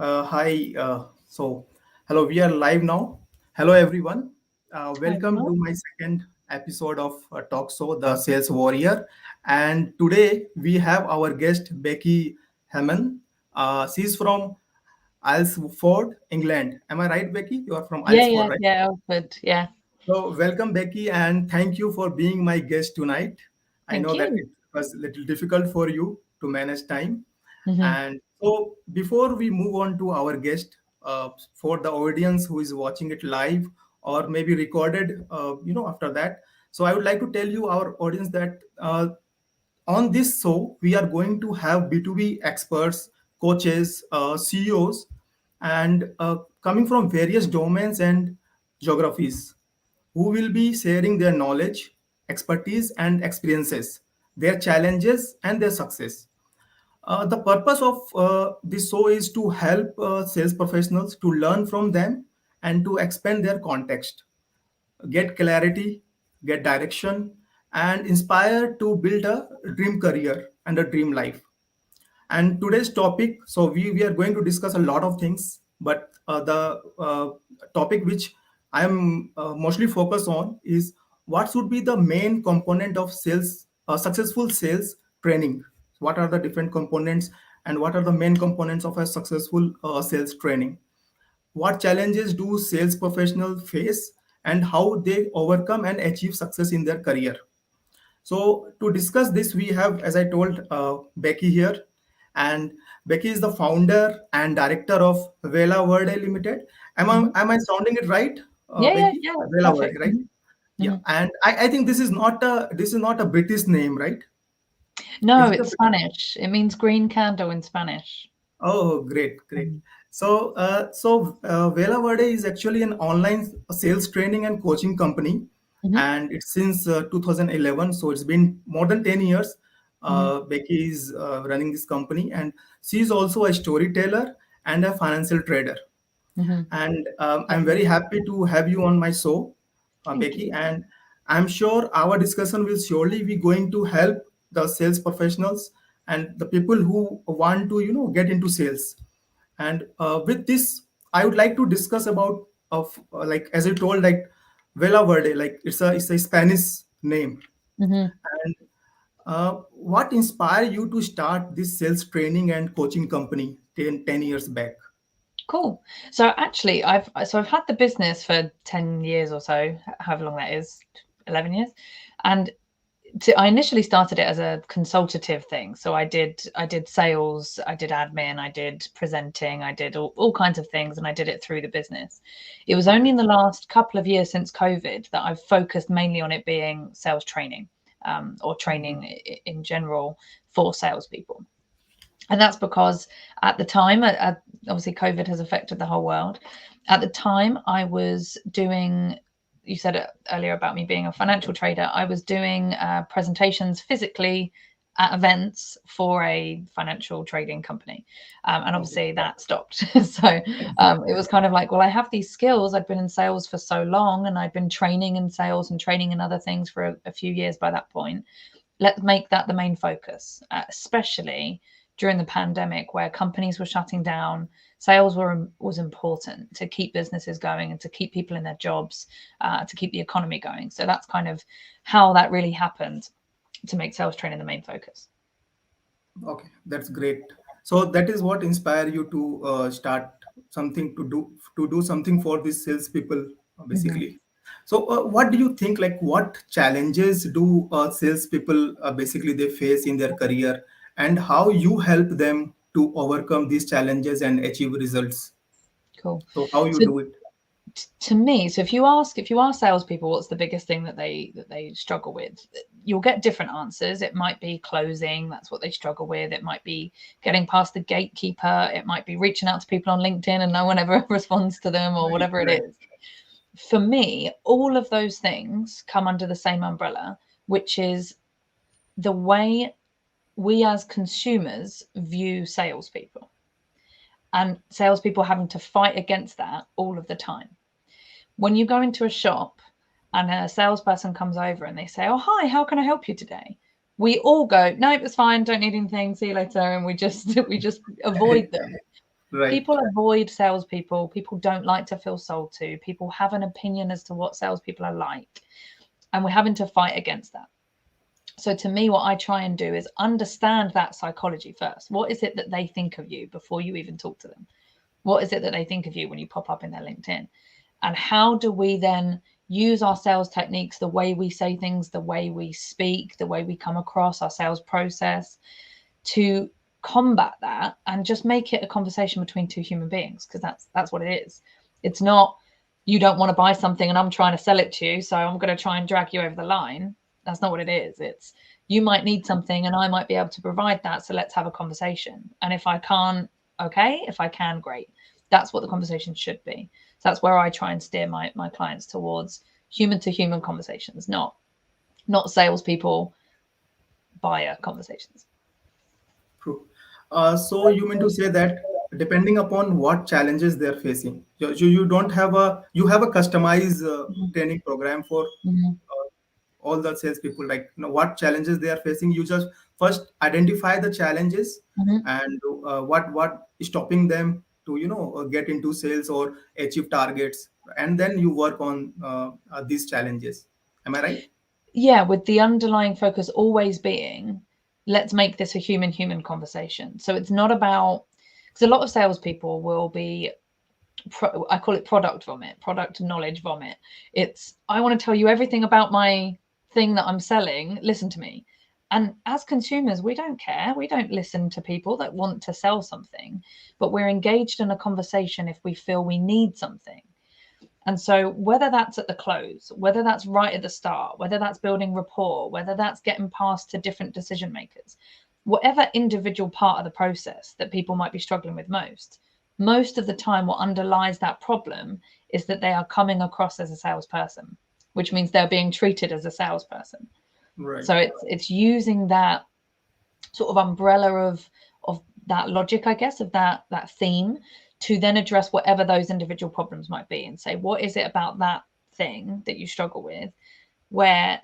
Hi. Hello, we are live now. Hello, everyone. Hi, Welcome everyone. to my second episode of Talk Show, The Sales Warrior. And today we have our guest, Becky Hayman. She's from Islesford, England. Am I right, Becky? You are from Yeah, Islesford, yeah, right? yeah, Alfred. Yeah. So, welcome, Becky, and thank you for being my guest tonight. I Thank know that you. it was a little difficult for you to manage time. Hmm. And so, before we move on to our guest, for the audience who is watching it live or maybe recorded, after that, so I would like to tell you, our audience, that on this show, we are going to have B2B experts, coaches, CEOs, and coming from various domains and geographies who will be sharing their knowledge, expertise, and experiences, their challenges, and their success. The purpose of this show is to help sales professionals to learn from them and to expand their context, get clarity, get direction, and inspire to build a dream career and a dream life. And today's topic, so we are going to discuss a lot of things, but the topic which I am mostly focused on is what should be the main component of sales, successful sales training. What are the different components and what are the main components of a successful sales training? What challenges do sales professionals face and how they overcome and achieve success in their career? So to discuss this, we have, as I told, Becky here, and Becky is the founder and director of Vela Verde Limited. Am I Hmm. am I sounding it right, Yeah, yeah, Becky? yeah. Vela Verde, Perfect. right? Yeah, Hmm. and I think this is not a British name, right? No, Is it a it's Spanish. It means green candle in Spanish. Oh, great, great. Hmm. Vela Verde is actually an online sales training and coaching company, Hmm. and it's since 2011. So it's been more than 10 years. Hmm. Becky is running this company, and she is also a storyteller and a financial trader. Hmm. And I'm Lovely. very happy to have you on my show, Thank Becky. you. And I'm sure our discussion will surely be going to help the sales professionals and the people who want to, get into sales. And with this, I would like to discuss about like as I told, like Vela Verde, like it's a Spanish name. Hmm. And what inspired you to start this sales training and coaching company 10 years back? Cool. So actually, I've had the business for 10 years or so, however long that is, 11 years, and I initially started it as a consultative thing. So I did sales, I did admin, I did presenting, I did all kinds of things, and I did it through the business. It was only Okay. in the last couple of years since COVID that I've focused mainly on it being sales training, or training in general for salespeople. And that's because at the time, obviously COVID has affected the whole world. At the time, I was doing, you said it earlier about me being a financial trader. I was doing presentations physically at events for a financial trading company. And Okay. obviously that stopped. So it was kind of like, well, I have these skills. I'd been in sales for so long and I'd been training in sales and training in other things for a few years by that point. Let's make that the main focus, especially during the pandemic where companies were shutting down. Sales was important to keep businesses going and to keep people in their jobs, to keep the economy going. So that's kind of how that really happened, to make sales training the main focus. Okay, that's great. So that is what inspired you to start something to do something for these salespeople, Mhm. basically. So what do you think? Like, what challenges do salespeople basically they face in their career, and how you help them to overcome these challenges and achieve results? Cool. So how you So do it? to me, so if you ask salespeople what's the biggest thing that they struggle with, you'll get different answers. It might be closing, that's what they struggle with. It might be getting past the gatekeeper. It might be reaching out to people on LinkedIn and no one ever responds to them, or Right, whatever it right, is. For me, all of those things come under the same umbrella, which is the way we as consumers view salespeople, and salespeople having to fight against that all of the time. When you go into a shop and a salesperson comes over and they say, "Oh, hi, how can I help you today?" We all go, "Nope, it's fine, don't need anything, see you later," and we just we just avoid them. Right. People avoid salespeople. People don't like to feel sold to. People have an opinion as to what salespeople are like. And we're having to fight against that. So to me, what I try and do is understand that psychology first. What is it that they think of you before you even talk to them? What is it that they think of you when you pop up in their LinkedIn? And how do we then use our sales techniques, the way we say things, the way we speak, the way we come across, our sales process, to combat that and just make it a conversation between two human beings? Because that's what it is. It's not, you don't want to buy something and I'm trying to sell it to you, so I'm going to try and drag you over the line. That's not what it is. It's, you might need something and I might be able to provide that, so let's have a conversation. And if I can't, okay. If I can, great. That's what the conversation should be. So that's where I try and steer my clients towards human to human conversations, not salespeople buyer conversations. True. So you mean to say that depending upon what challenges they're facing, you don't have a, you have a customized training program for Mm-hmm. all the salespeople, like what challenges they are facing. You just first identify the challenges Mm-hmm. and what is stopping them to get into sales or achieve targets, and then you work on these challenges. Am I right? Yeah, with the underlying focus always being, let's make this a human conversation. So it's not about, because a lot of salespeople will be, I call it product vomit, product knowledge vomit. It's, I want to tell you everything about my thing that I'm selling. Listen to me. And as consumers, we don't care. We don't listen to people that want to sell something, but we're engaged in a conversation if we feel we need something. And so, whether that's at the close, whether that's right at the start, whether that's building rapport, whether that's getting past to different decision makers, whatever individual part of the process that people might be struggling with most of the time, what underlies that problem is that they are coming across as a salesperson, which means they're being treated as a salesperson. Right. So it's using that sort of umbrella of that logic, I guess, of that theme, to then address whatever those individual problems might be and say, what is it about that thing that you struggle with where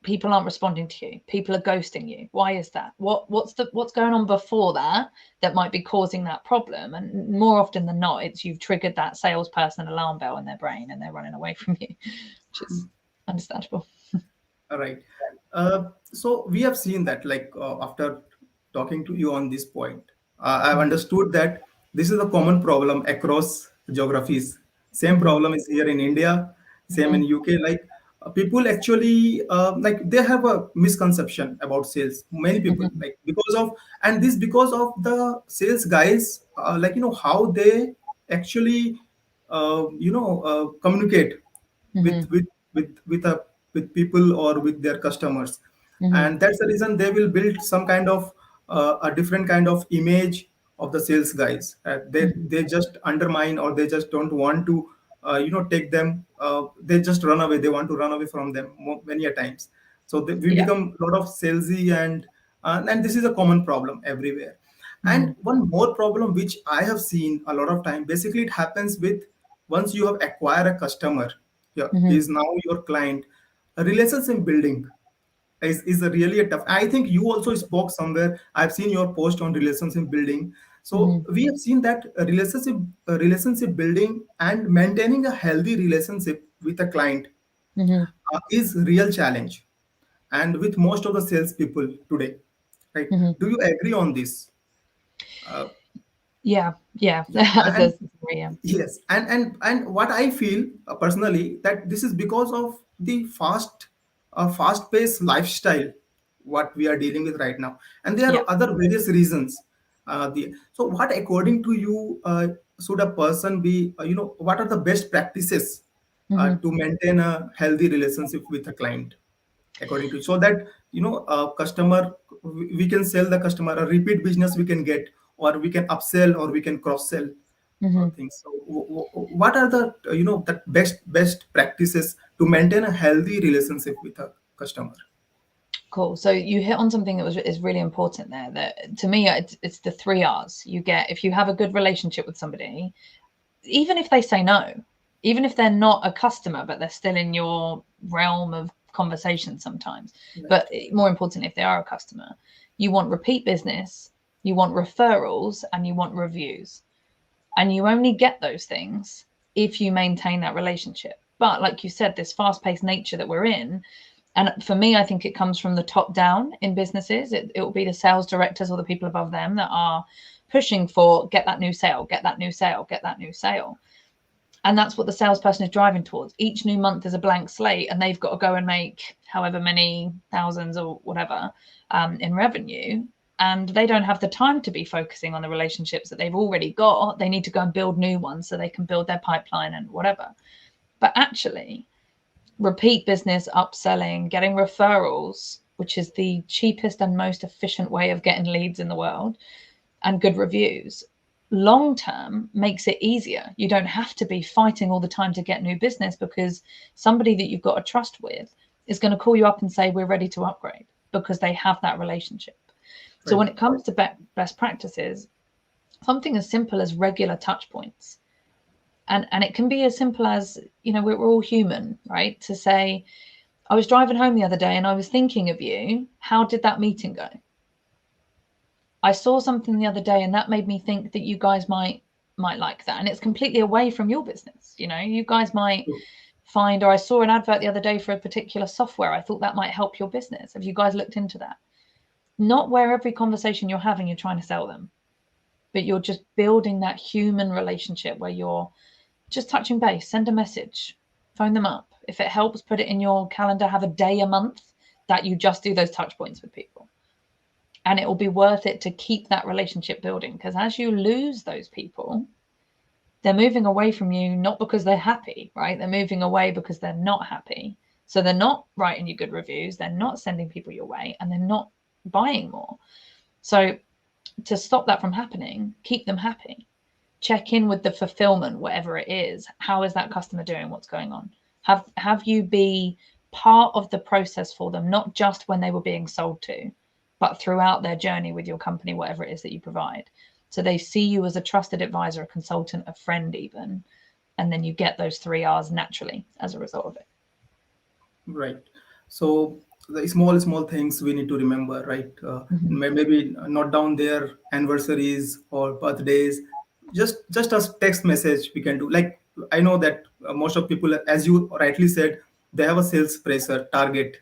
people aren't responding to you, people are ghosting you? Why is that? What's going on before that might be causing that problem? And more often than not, it's you've triggered that salesperson alarm bell in their brain and they're running away from you, which is understandable. All right. So we have seen that, like, after talking to you on this point, I've understood that this is a common problem across geographies. Same Mm-hmm. problem is here in India, same Mm-hmm. in UK. Like, people actually, like, they have a misconception about sales. Many people, Mm-hmm. like, because of, and this because of the sales guys, like, how they actually, communicate with Mm-hmm. with with people or with their customers. Mm-hmm. And that's the reason they will build some kind of a different kind of image of the sales guys. They just undermine, or they just don't want to take them, they just run away, they want to run away from them many a times. So we Yeah. become a lot of salesy, and this is a common problem everywhere. Mm-hmm. And one more problem which I have seen a lot of time, basically it happens with, once you have acquired a customer, yeah, Mm-hmm. is now your client, a relationship building is a really a tough. I think you also spoke somewhere. I've seen your post on relationship building. So Mm-hmm. we have seen that a relationship building and maintaining a healthy relationship with a client Mm-hmm. is real challenge, and with most of the salespeople today, right? Mm-hmm. Do you agree on this? Uh, Yeah, yeah. yeah, and Yeah. yes, and what I feel personally, that this is because of the fast-paced lifestyle what we are dealing with right now, and there Yeah. are other various reasons. So, what according to you should a person be? What are the best practices Mm-hmm. to maintain a healthy relationship with a client, according to you, so that a customer, we can sell the customer a repeat business we can get, or we can upsell, or we can cross sell Mm-hmm. things. So what are the the best practices to maintain a healthy relationship with a customer? Cool. So you hit on something that is really important there. That to me, it's the three R's. You get, if you have a good relationship with somebody, even if they say no, even if they're not a customer, but they're still in your realm of conversation sometimes. Right. But more important, if they are a customer, you want repeat business, you want referrals, and you want reviews. And you only get those things if you maintain that relationship. But like you said, this fast-paced nature that we're in, and for me, I think it comes from the top down in businesses. It will be the sales directors or the people above them that are pushing for get that new sale, get that new sale, get that new sale. And that's what the salesperson is driving towards. Each new month is a blank slate, and they've got to go and make however many thousands or whatever in revenue. And they don't have the time to be focusing on the relationships that they've already got. They need to go and build new ones so they can build their pipeline and whatever. But actually, repeat business, upselling, getting referrals, which is the cheapest and most efficient way of getting leads in the world, and good reviews, long term makes it easier. You don't have to be fighting all the time to get new business, because somebody that you've got a trust with is going to call you up and say, we're ready to upgrade, because they have that relationship. So Right. when it comes to best practices, something as simple as regular touch points. And it can be as simple as, we're all human, right? To say, I was driving home the other day and I was thinking of you. How did that meeting go? I saw something the other day and that made me think that you guys might like that. And it's completely away from your business. You guys might find, or I saw an advert the other day for a particular software. I thought that might help your business. Have you guys looked into that? Not where every conversation you're having, you're trying to sell them, but you're just building that human relationship where you're just touching base, send a message, phone them up. If it helps, put it in your calendar, have a day a month that you just do those touch points with people. And it will be worth it to keep that relationship building, because as you lose those people, they're moving away from you, not because they're happy, right? They're moving away because they're not happy. So they're not writing you good reviews, they're not sending people your way, and they're not buying more. So to stop that from happening, keep them happy. Check in with the fulfillment, whatever it is. How is that customer doing? What's going on? Have you be part of the process for them, not just when they were being sold to, but throughout their journey with your company, whatever it is that you provide. So they see you as a trusted advisor, a consultant, a friend even, and then you get those 3 R's naturally as a result of it. Right. So the small things we need to remember, right? Mm-hmm. Maybe note down their anniversaries or birthdays. Just a text message we can do. Like, I know that most of people, as you rightly said, they have a sales pressure target,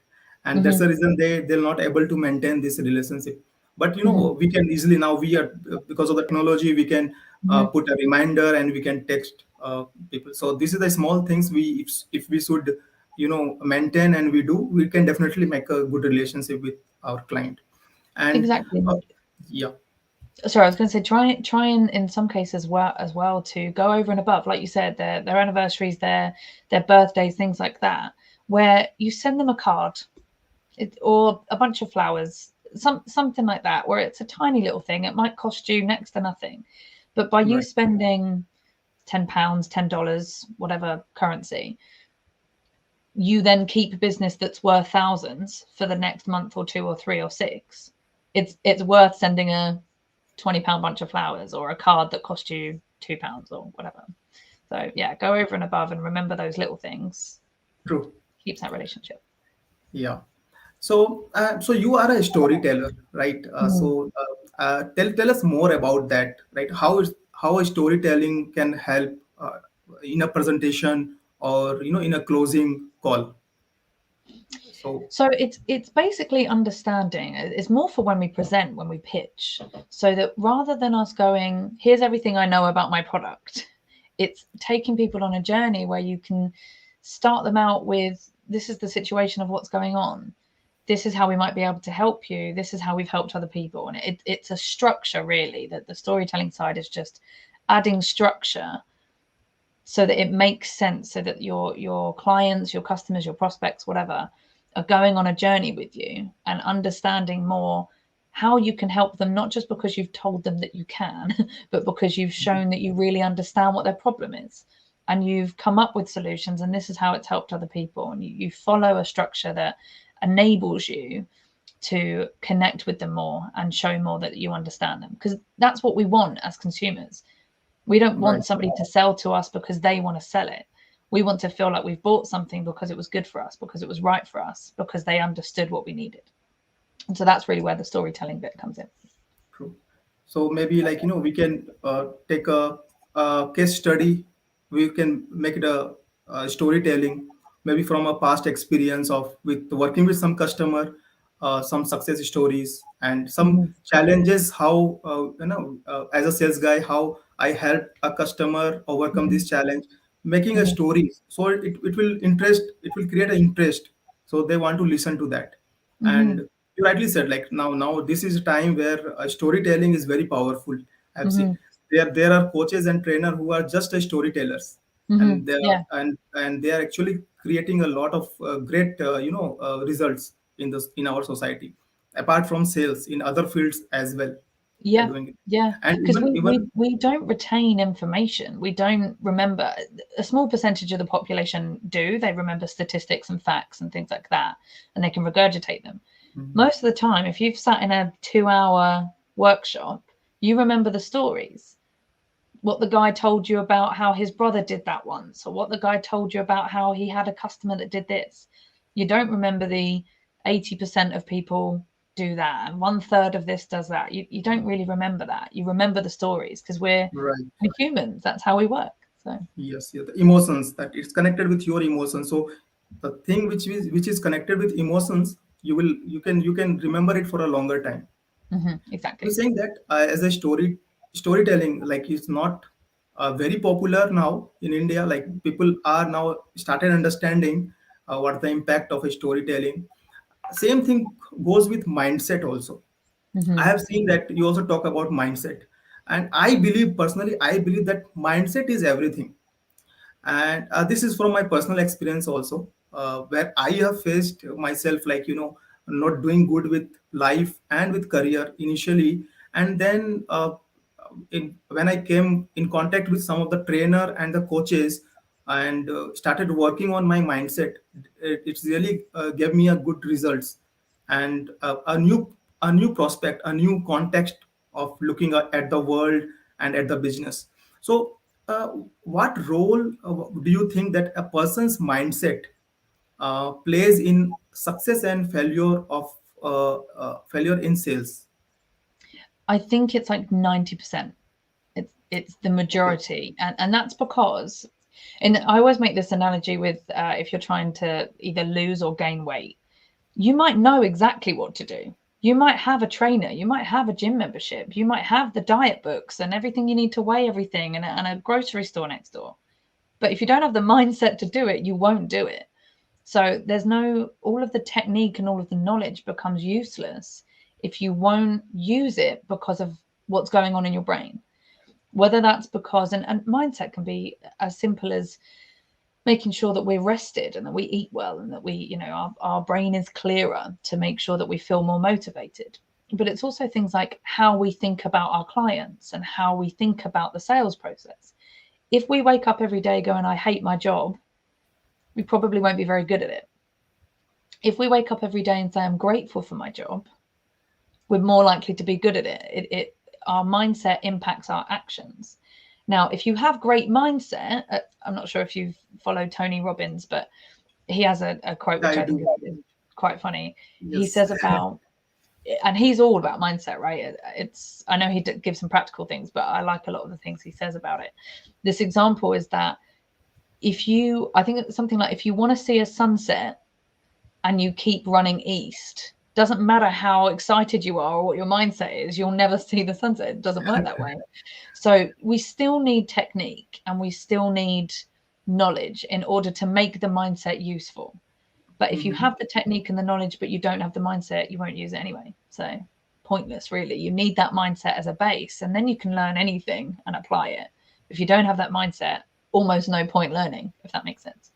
and that's Mm-hmm. the reason they're not able to maintain this relationship. But Mm-hmm. we can easily now, we are, because of the technology, we can Mm-hmm. put a reminder and we can text people. So this is the small things we, if we should maintain, and we can definitely make a good relationship with our client. And Exactly. uh, yeah. Sorry, I was going to say try and in some cases as well to go over and above, like you said, their anniversaries, their birthdays, things like that, where you send them a card, or a bunch of flowers, something like that, where it's a tiny little thing. It might cost you next to nothing, but by you Right. spending £10, $10, whatever currency, you then keep business that's worth thousands for the next month or two or three or six. It's worth sending a £20 bunch of flowers or a card that cost you £2 or whatever. So yeah, go over and above and remember those little things. True. Keeps that relationship. Yeah. So you are a storyteller, right? Mm. Tell us more about that, right? How a storytelling can help in a presentation, or in a closing call. So So it's basically understanding. It's more for when we present, when we pitch, so that rather than us going, here's everything I know about my product, it's taking people on a journey where you can start them out with, this is the situation of what's going on. This is how we might be able to help you. This is how we've helped other people. And it's a structure, really, that the storytelling side is just adding structure so that it makes sense, so that your clients, your customers, your prospects, whatever, are going on a journey with you and understanding more how you can help them, not just because you've told them that you can, but because you've shown that you really understand what their problem is and you've come up with solutions, and this is how it's helped other people. And you follow a structure that enables you to connect with them more and show more that you understand them, because that's what we want as consumers. We don't right. want somebody to sell to us because they want to sell it. We want to feel like we've bought something because it was good for us, because it was right for us, because they understood what we needed. And so that's really where the storytelling bit comes in. True. So maybe, like, we can take a case study. We can make it a storytelling, maybe from a past experience of with working with some customer, some success stories and some Hmm. challenges. How as a sales guy, how I helped a customer overcome Hmm. this challenge. Making a Hmm. story, so it will interest. It will create an interest, so they want to listen to that. Hmm. And you rightly said, like, now this is a time where storytelling is very powerful. I've seen Hmm. there are coaches and trainer who are just storytellers, Hmm. and they are Yeah. and they are actually creating a lot of great results in our society, apart from sales, in other fields as well. They're Yeah, doing it. yeah. And Because even we don't retain information. We don't remember. A small percentage of the population do. They remember statistics and facts and things like that, and they can regurgitate them. Mhm. Most of the time, if you've sat in a 2 hour workshop, you remember the stories. What the guy told you about how his brother did that once, or what the guy told you about how he had a customer that did this. You don't remember the 80% of people do that and one third of this does that. You don't really remember that. You remember the stories because Right. we're humans. That's how we work. So, Yes, yeah, the emotions, that it's connected with your emotions. So the thing which is connected with emotions, you can remember it for a longer time. I'm exactly. saying that as a storytelling, like, it's not very popular now in India. Like, people are now started understanding what the impact of a storytelling. Same thing goes with mindset also. I Hmm. have seen that you also talk about mindset, and I believe personally, I believe that mindset is everything. And this is from my personal experience also, where I have faced myself, like, not doing good with life and with career initially. And then when I came in contact with some of the trainer and the coaches, and started working on my mindset, it's really gave me a good results, and a new prospect, a new context of looking at the world and at the business. So uh, what role do you think that a person's mindset plays in success and failure in sales? I think it's like 90%. It's the Okay. majority, and that's because, and I always make this analogy with if you're trying to either lose or gain weight, you might know exactly what to do. You might have a trainer, you might have a gym membership, you might have the diet books and everything you need to weigh everything, and a grocery store next door. But if you don't have the mindset to do it, you won't do it. So there's no, all of the technique and all of the knowledge becomes useless if you won't use it because of what's going on in your brain. Whether that's because, and mindset can be as simple as making sure that we're rested and that we eat well and that we, our brain is clearer to make sure that we feel more motivated. But it's also things like how we think about our clients and how we think about the sales process. If we wake up every day going, I hate my job, we probably won't be very good at it. If we wake up every day and say, I'm grateful for my job, we're more likely to be good at it. Our mindset impacts our actions. Now, if you have great mindset, I'm not sure if you've followed Tony Robbins, but he has a quote Yeah, which I I think do. is quite funny. He Yes. says about, and he's all about mindset, right? It's, I know he gives some practical things, but I like a lot of the things he says about it. This example is that if you, I think it's something like, if you want to see a sunset and you keep running east, doesn't matter how excited you are or what your mindset is, you'll never see the sunset. It doesn't work that way. So we still need technique and we still need knowledge in order to make the mindset useful. But if you Mhm. have the technique and the knowledge, but you don't have the mindset, you won't use it anyway. So pointless, really. You need that mindset as a base, and then you can learn anything and apply it. If you don't have that mindset, almost no point learning, if that makes sense.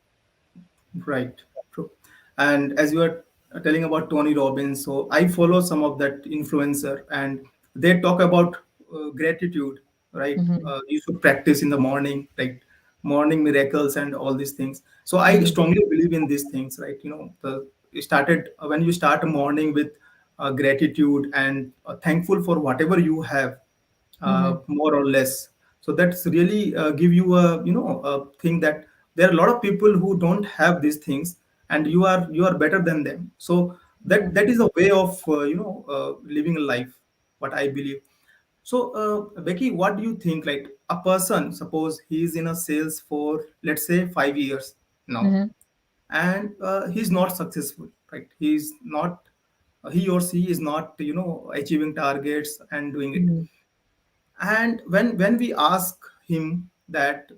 Right. True. And as you are telling about Tony Robbins, so I follow some of that influencer, and they talk about gratitude, right? Hmm. You should practice in the morning, like morning miracles and all these things. So I Hmm. strongly believe in these things, right? You started when you start a morning with gratitude and thankful for whatever you have, Hmm. more or less. So that's really give you a thing that there are a lot of people who don't have these things, and you are better than them. So Yeah. that is a way of living a life, what I believe. So, Becky, what do you think? Like a person, suppose he is in a sales for, let's say, 5 years now, Hmm. and he's not successful, right? He's not, he or she is not, achieving targets and doing it. Hmm. And when we ask him that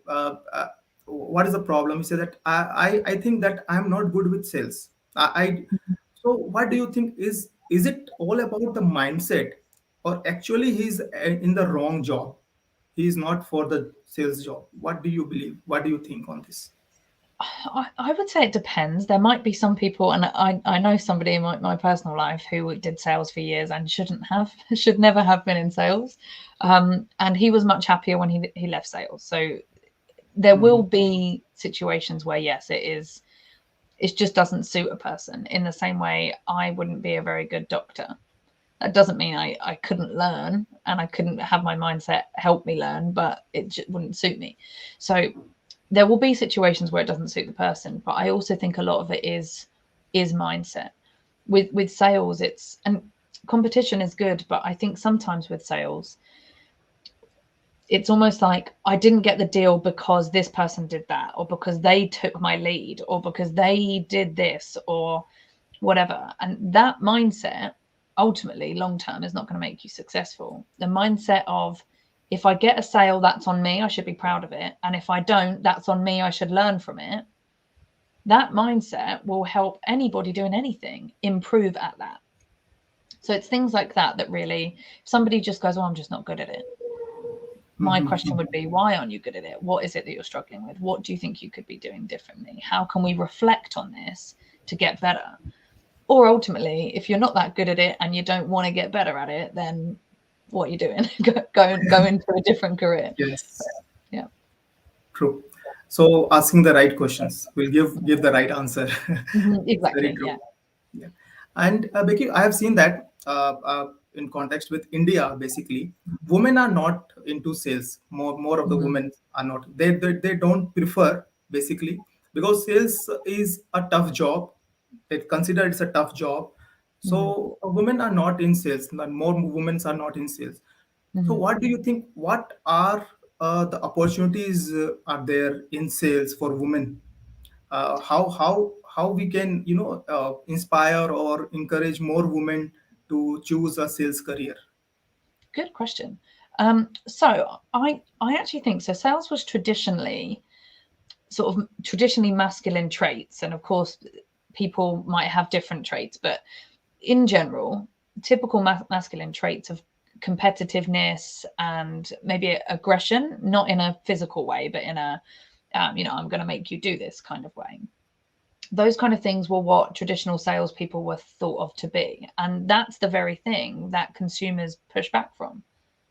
what is the problem, he said that I think that I'm not good with sales. So what do you think, is it all about the mindset, or actually he's in the wrong job? He's not for the sales job. What do you believe? What do you think on this? I would say it depends. There might be some people, and I know somebody in my personal life who did sales for years and shouldn't have, should never have been in sales. And he was much happier when he left sales. So there will Mhm. be situations where, yes, it just doesn't suit a person. In the same way, I wouldn't be a very good doctor. That doesn't mean I couldn't learn and I couldn't have my mindset help me learn, but it just wouldn't suit me. So there will be situations where it doesn't suit the person, but I also think a lot of it is mindset. With sales, it's, and competition is good, but I think sometimes with sales, it's almost like I didn't get the deal because this person did that, or because they took my lead, or because they did this, or whatever. And that mindset ultimately long term is not going to make you successful. The mindset of, if I get a sale, that's on me, I should be proud of it. And if I don't, that's on me, I should learn from it. That mindset will help anybody doing anything improve at that. So it's things like that that really, if somebody just goes, oh, I'm just not good at it, my question would be, why aren't you good at it? What is it that you're struggling with? What do you think you could be doing differently? How can we reflect on this to get better? Or ultimately, if you're not that good at it and you don't want to get better at it, then what are you doing? Go into a different career. Yes, Yeah. true. So asking the right questions will give the right answer. Mhm, It's very exactly. true. Yeah. Yeah. And Becky, I have seen that in context with India, basically, women are not into sales. More of the Mhm. women are not. They don't prefer, basically, because sales is a tough job. They consider it's a tough job. Mhm. So women are not in sales. More women are not in sales. So Mhm. what do you think? What are the opportunities are there in sales for women? How we can inspire or encourage more women to choose a sales career? Good question. So I actually think so. Sales was traditionally masculine traits, and of course, people might have different traits, but in general, typical masculine traits of competitiveness and maybe aggression, not in a physical way, but in a, I'm going to make you do this kind of way. Those kind of things were what traditional salespeople were thought of to be. And that's the very thing that consumers push back from.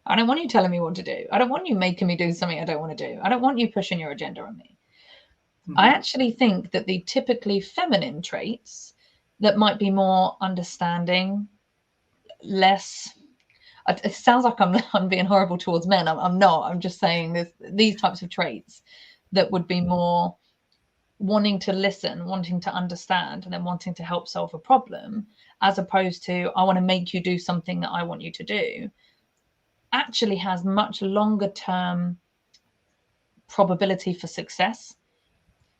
I don't want you telling me what to do. I don't want you making me do something I don't want to do. I don't want you pushing your agenda on me. I Mhm. actually think that the typically feminine traits that might be more understanding, less, it sounds like I'm being horrible towards men. I'm not. I'm just saying this, these types of traits that would be more wanting to listen, wanting to understand, and then wanting to help solve a problem, as opposed to I want to make you do something that I want you to do, actually has much longer term probability for success,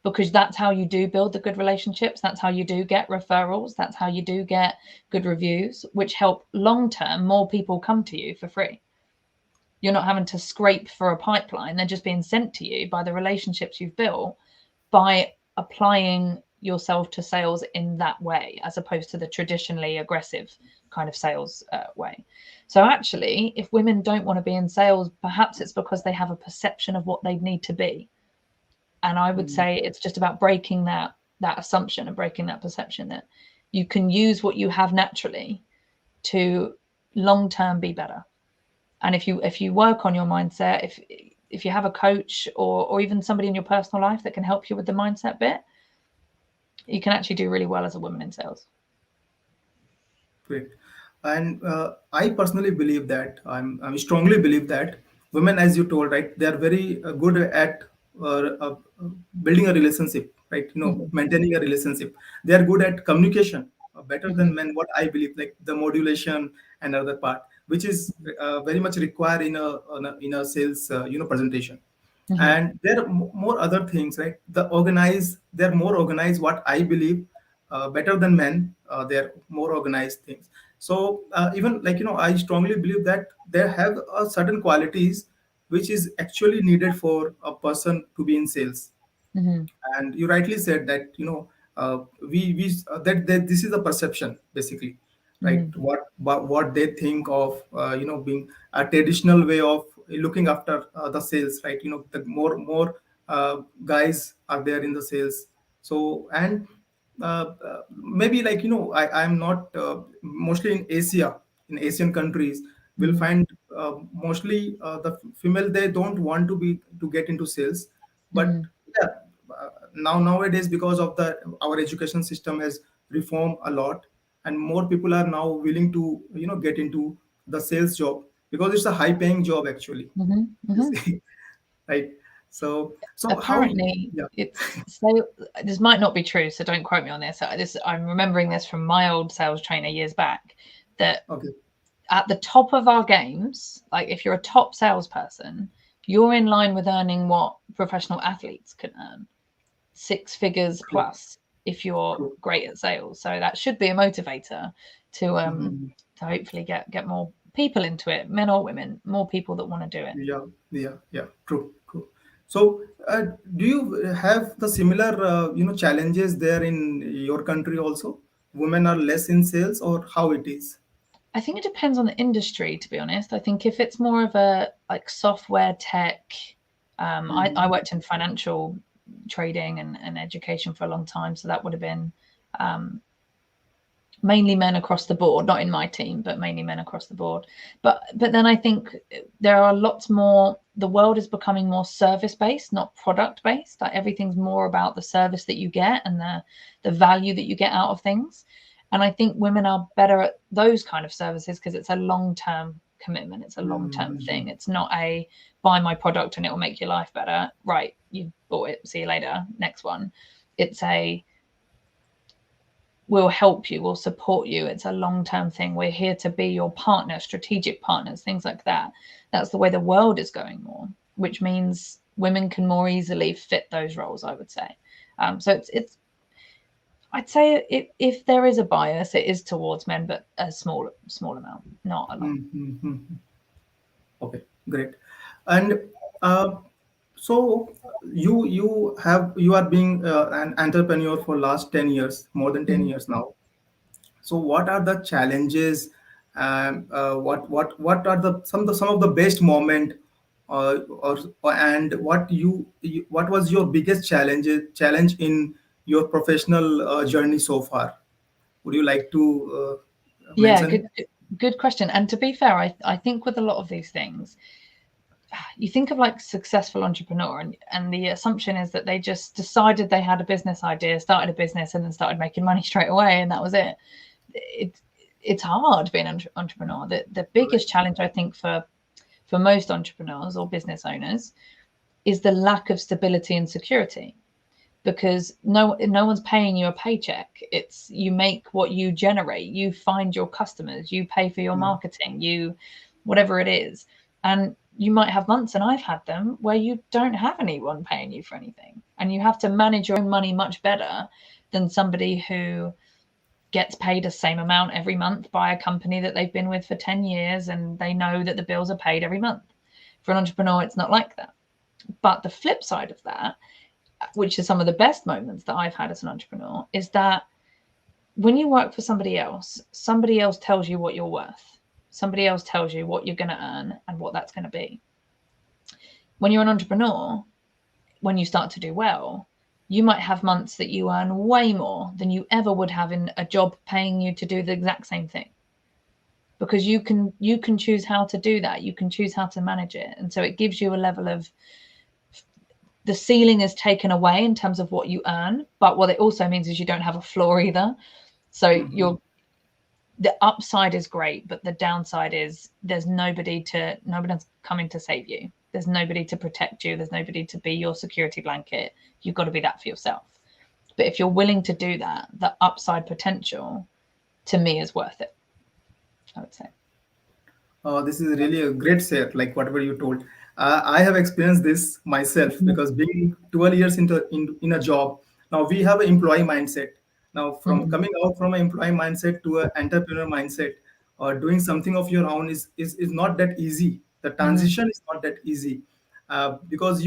because that's how you do build the good relationships. That's how you do get referrals. That's how you do get good reviews, which help long term more people come to you for free. You're not having to scrape for a pipeline. They're just being sent to you by the relationships you've built by applying yourself to sales in that way, as opposed to the traditionally aggressive kind of sales way. So, actually, if women don't want to be in sales, perhaps it's because they have a perception of what they need to be. And I would Mhm. say it's just about breaking that assumption and breaking that perception that you can use what you have naturally to long term be better. And if you work on your mindset, if you have a coach or even somebody in your personal life that can help you with the mindset bit, you can actually do really well as a woman in sales. Great. And I personally believe that I strongly believe that women, as you told, right, they are very good at building a relationship, right? Hmm. Maintaining a relationship. They are good at communication, better Hmm. than men. What I believe, like the modulation and other part. which is very much required in a sales presentation. Hmm. And there are more other things, right? They're more organized, what I believe, better than men. They're more organized things. So even like I strongly believe that they have certain qualities which is actually needed for a person to be in sales. Hmm. And you rightly said that we that this is a perception basically, right? Hmm. What they think of being a traditional way of looking after the sales, right? The more guys are there in the sales. So and maybe like I'm not mostly in Asia, in Asian countries we'll Hmm. find mostly the female, they don't want to get into sales. But Hmm. yeah, nowadays, because of the our education system has reformed a lot, and more people are now willing to get into the sales job, because it's a high paying job actually. Hmm. You Hmm. see, right? So how? Apparently Yeah. it's so, this might not be true, so don't quote me on this. I'm remembering this from my old sales trainer years back, that Okay. at the top of our games, like if you're a top salesperson, you're in line with earning what professional athletes can earn, six figures True. plus, if you're True. great at sales. So that should be a motivator Mhm. to hopefully get more people into it, men or women, more people that want to do it. Yeah. Yeah. Yeah. True. True. So, do you have the similar challenges there in your country also? Women are less in sales, or how it is? I think it depends on the industry, to be honest. I think if it's more of a like software tech, I Mhm. worked in financial trading and education for a long time, so that would have been um, mainly men across the board, not in my team, but mainly men across the board. But then I think there are lots more. The world is becoming more service based, not product based. Like everything's more about the service that you get and the value that you get out of things. And I think women are better at those kind of services because it's a long term commitment. It's a long term thing. Mhm. It's not a buy my product and it will make your life better. Right, you bought it. See you later. Next one. It's a we'll help you, we'll support you. It's a long term thing. We're here to be your partner, strategic partners, things like that. That's the way the world is going more, which means women can more easily fit those roles, I would say. So it's I'd say if there is a bias, it is towards men, but a small amount, not a lot. Mhm. Okay, great. And uh, so you are being an entrepreneur for last 10 years, more than 10 Mhm. years now. So what are the challenges, what are the some of the best moment, or and what was your biggest challenge in your professional journey so far? Would you like to Yeah, mention it? good question. And to be fair, I think with a lot of these things, you think of like successful entrepreneur and the assumption is that they just decided they had a business idea, started a business and then started making money straight away and that was it. it it's hard being an entrepreneur. The Right. biggest challenge I think for most entrepreneurs or business owners is the lack of stability and security, because no one's paying you a paycheck. It's you make what you generate, you find your customers, you pay for your Mm. marketing, you whatever it is. And you might have months, and I've had them, where you don't have anyone paying you for anything, and you have to manage your own money much better than somebody who gets paid the same amount every month by a company that they've been with for 10 years and they know that the bills are paid every month. For an entrepreneur, it's not like that. But the flip side of that, which is some of the best moments that I've had as an entrepreneur, is that when you work for somebody else tells you what you're worth. Somebody else tells you what you're going to earn and what that's going to be. When you're an entrepreneur, when you start to do well, you might have months that you earn way more than you ever would have in a job paying you to do the exact same thing, because you can choose how to do that, you can choose how to manage it, and so it gives you a level of, the ceiling is taken away in terms of what you earn, but what it also means is you don't have a floor either. So Mhm. you're the upside is great, but the downside is nobody's coming to save you. There's nobody to protect you, there's nobody to be your security blanket. You've got to be that for yourself. But if you're willing to do that, the upside potential to me is worth it, I would say. This is really a great share, like whatever you told. I have experienced this myself Mhm, because being 12 years in a job, now we have an employee mindset. Now, from mhm, coming out from an employee mindset to an entrepreneur mindset, or doing something of your own is not that easy. The mhm, transition is not that easy because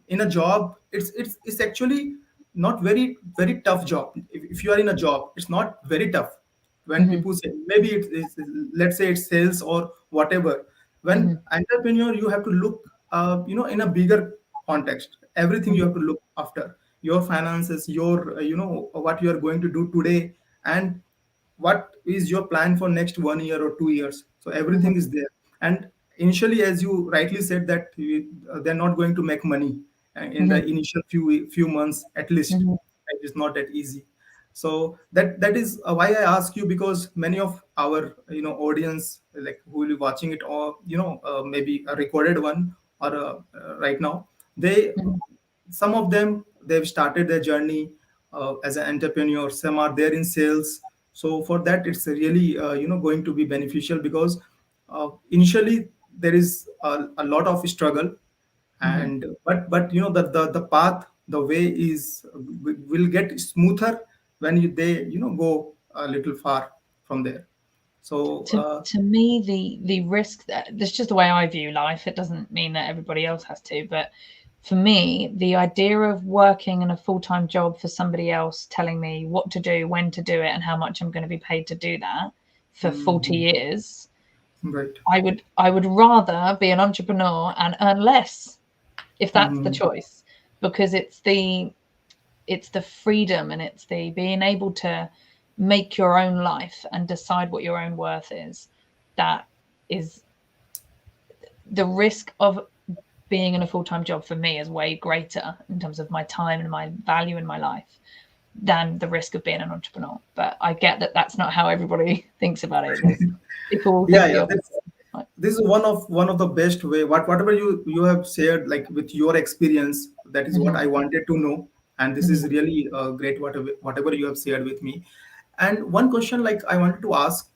in a job, it's actually not very tough job. If you are in a job, it's not very tough when mhm, people say maybe it's let's say it's sales or whatever. When mhm, entrepreneur, you have to look in a bigger context. Everything you mhm, have to look after your finances, your what you are going to do today, and what is your plan for next 1 year or 2 years. So mhm, everything is there. And initially, as you rightly said, that they're not going to make money in the mhm, initial few months at least. mhm, It is not that easy. So that is why I ask you, because many of our audience, like who will be watching it, or maybe a recorded one, or right now, they mhm, some of them, they've started their journey as an entrepreneur. Some are there in sales. So for that, it's really going to be beneficial, because initially there is a lot of struggle. mhm. And but the path, the way is will get smoother when they go a little far from there. So To me, the risk that that's just the way I view life. It doesn't mean that everybody else has to, but for me, the idea of working in a full-time job for somebody else telling me what to do, when to do it, and how much I'm going to be paid to do that for 40 mhm, years, right. I would rather be an entrepreneur and earn less if that's the Mhm, choice, because it's the freedom and it's the being able to make your own life and decide what your own worth is. That is the risk of being in a full-time job for me is way greater in terms of my time and my value in my life than the risk of being an entrepreneur. But I get that that's not how everybody thinks about it. There's people who yeah, think the yeah, opposite. Right. this is one of the best way, whatever you have shared, like with your experience. That is what Mm-hmm, I wanted to know. And this mm-hmm, is really great, whatever you have shared with me. And one question, like, I wanted to ask,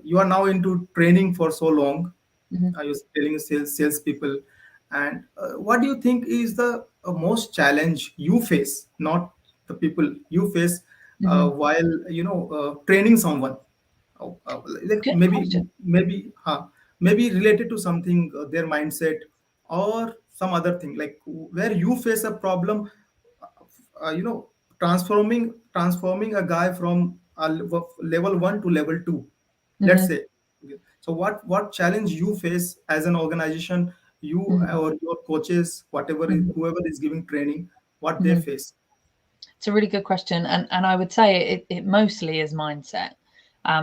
you are now into training for so long. mm-hmm, You're telling sales people. And what do you think is the most challenge you face, not the people you face, mm-hmm. while training someone? Like Good question. maybe related to something, their mindset, or some other thing, like where you face a problem, you know transforming a guy from level 1 to level 2, let's Mm-hmm, say. Okay. So what challenge you face as an organization, you mm-hmm, or your coaches, mm-hmm, whoever is giving training, what they mm-hmm. face? It's a really good question, and I would say it mostly is mindset.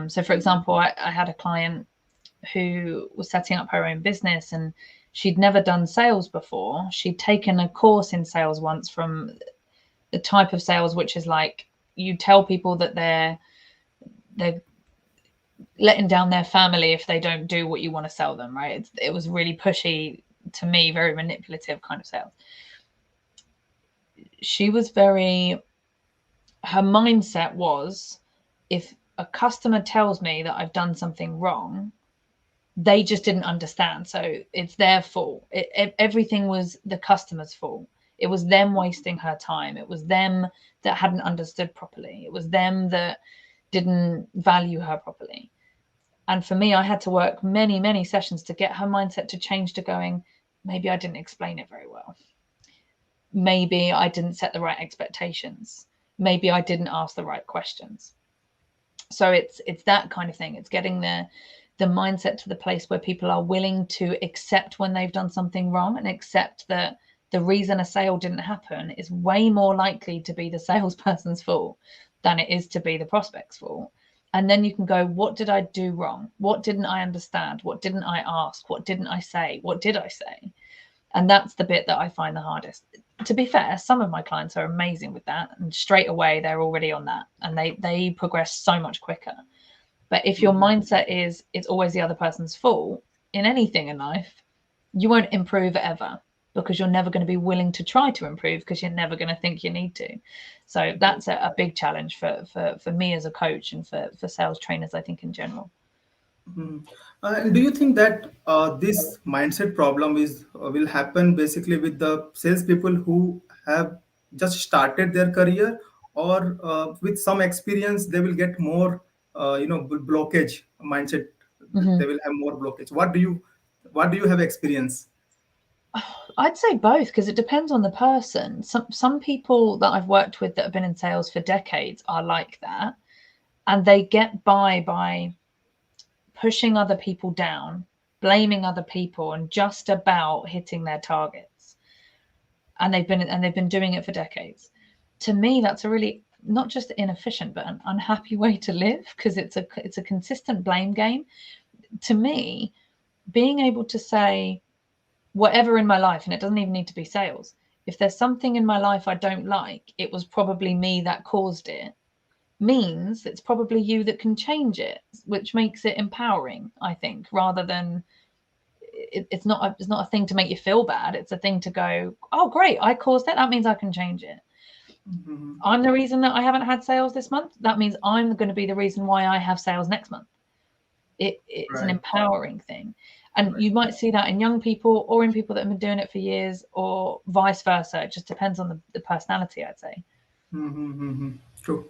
So, for example, I had a client who was setting up her own business, and she'd never done sales before. She'd taken a course in sales once from the type of sales which is like you tell people that they're letting down their family if they don't do what you want to sell them, right? It was really pushy, to me, very manipulative kind of sales. She was very Her mindset was, if a customer tells me that I've done something wrong, they just didn't understand. So it's their fault. Everything was the customer's fault. It was them wasting her time. It was them that hadn't understood properly. It was them that didn't value her properly. And for me, I had to work many, many sessions to get her mindset to change to going, maybe I didn't explain it very well. Maybe I didn't set the right expectations. Maybe I didn't ask the right questions. So it's that kind of thing. It's getting the mindset to the place where people are willing to accept when they've done something wrong, and accept that the reason a sale didn't happen is way more likely to be the salesperson's fault than it is to be the prospect's fault. And then you can go, what did I do wrong? What didn't I understand? What didn't I ask? What didn't I say? What did I say? And that's the bit that I find the hardest. To be fair, some of my clients are amazing with that, and straight away they're already on that, and they progress so much quicker. But if your Mhm. mindset is it's always the other person's fault in anything in life, you won't improve ever, because you're never going to be willing to try to improve, because you're never going to think you need to. So that's a big challenge for me as a coach, and for sales trainers, I think, in general. Mhm. And do you think that this mindset problem is will happen basically with the salespeople who have just started their career, or with some experience they will get more, blockage mindset. Hmm. They will have more blockage. What do you have experience? I'd say both because it depends on the person. Some people that I've worked with that have been in sales for decades are like that, and they get by pushing other people down, blaming other people, and just about hitting their targets. And they've been doing it for decades. To me, that's a really not just inefficient but an unhappy way to live because it's a consistent blame game. To me, being able to say whatever in my life, and it doesn't even need to be sales. If there's something in my life I don't like, it was probably me that caused it, means it's probably you that can change it, which makes it empowering, I think, rather than it's not a thing to make you feel bad. It's a thing to go, oh great, I caused it. That means I can change it. Mhm. I'm the reason that I haven't had sales this month. That means I'm going to be the reason why I have sales next month. It's an Right, empowering thing. And right. you might see that in young people or in people that have been doing it for years or vice versa. It just depends on the personality, I'd say. Mm-hmm. True.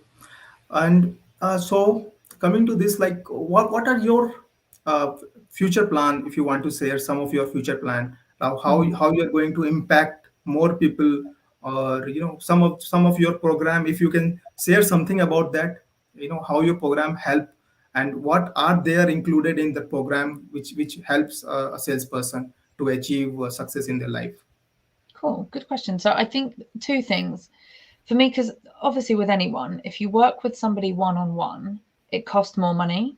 And so coming to this, like, what are your uh, future plan? If you want to share some of your future plan, Mhm. how you are going to impact more people, or some of your program, if you can share something about that, how your program help, and what are there included in the program which helps a salesperson to achieve success in their life. Cool. Good question. So I think two things for me, because obviously with anyone, if you work with somebody one on one, it costs more money.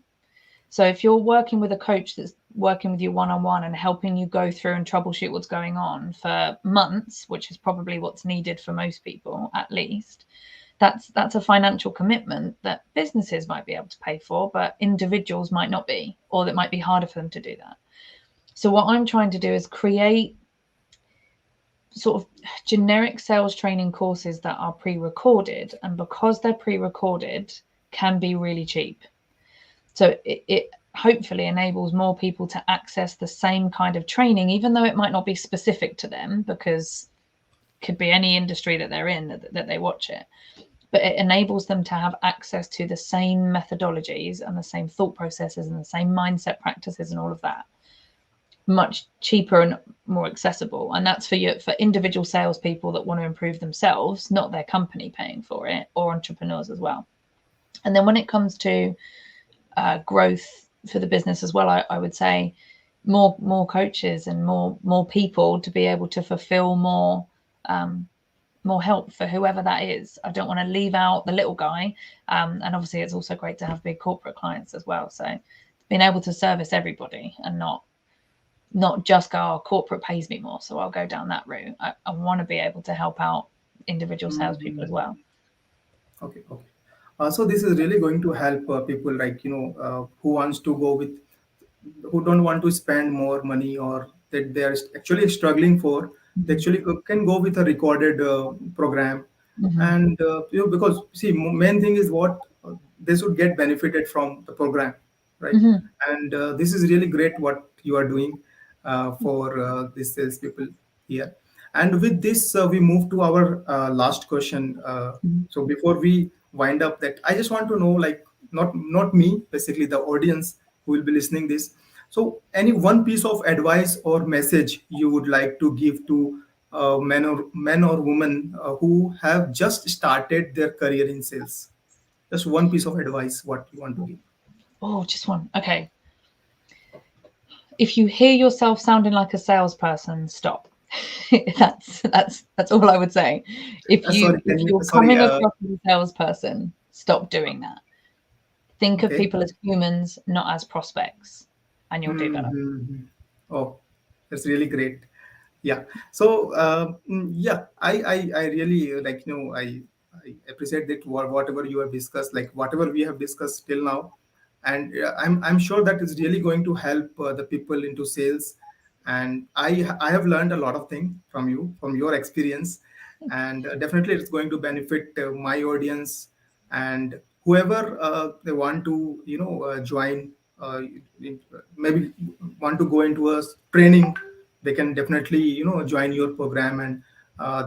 So if you're working with a coach that's working with you one on one and helping you go through and troubleshoot what's going on for months, which is probably what's needed for most people at least, that's a financial commitment that businesses might be able to pay for, but individuals might not be, or it might be harder for them to do that. So what I'm trying to do is create sort of generic sales training courses that are pre-recorded, and because they're pre-recorded can be really cheap. So it hopefully enables more people to access the same kind of training, even though it might not be specific to them, because it could be any industry that they're in that they watch it. But it enables them to have access to the same methodologies and the same thought processes and the same mindset practices and all of that much cheaper and more accessible. And that's for individual salespeople that want to improve themselves, not their company paying for it, or entrepreneurs as well. And then when it comes to growth for the business as well, I would say more coaches and more people to be able to fulfill um, more help for whoever that is. I don't want to leave out the little guy, and obviously it's also great to have big corporate clients as well. So being able to service everybody and not just go, oh, corporate pays me more, so I'll go down that route. I want to be able to help out individual salespeople as Mhm. well. Okay, okay. So this is really going to help people, like, who wants to go with, who don't want to spend more money, or that they are actually struggling for. They Mm-hmm. actually can go with a recorded program, Mm-hmm. and because see, main thing is what they should get benefited from the program, right? Mm-hmm. And this is really great what you are doing for these salespeople here. And with this, we move to our last question. So before we wind up, that I just want to know, like, not me, basically the audience who will be listening this. So, any one piece of advice or message you would like to give to men or women who have just started their career in sales? Just one piece of advice, what you want to give. Oh, just one. Okay. If you hear yourself sounding like a salesperson, stop. That's all I would say. If Sorry, you can if you? you're Sorry. coming across as a salesperson, stop doing that. Think of Okay. people as humans, not as prospects, and you'll do better. Mm-hmm. Oh, that's really great. Yeah. So yeah, I really like, I appreciate that whatever you have discussed, like whatever we have discussed till now, and I'm sure that is really going to help the people into sales. And I have learned a lot of things from you, from your experience, and definitely it's going to benefit my audience, and whoever they want to join maybe want to go into a training, they can definitely join your program, and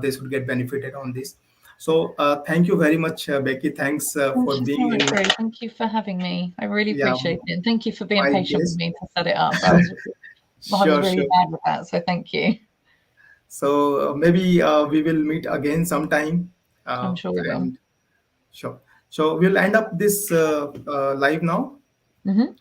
they should get benefited on this. So thank you very much, Becky. Thanks Thank for you so being much, in. Rue. Thank you for having me. I really Yeah, appreciate it. And thank you for being my patient with guest. me to set it up. I was Sure, really sure. bad with that, so thank you. So maybe we will meet again sometime. I'm sure we will. And sure. So we'll end up this live now. Hmm.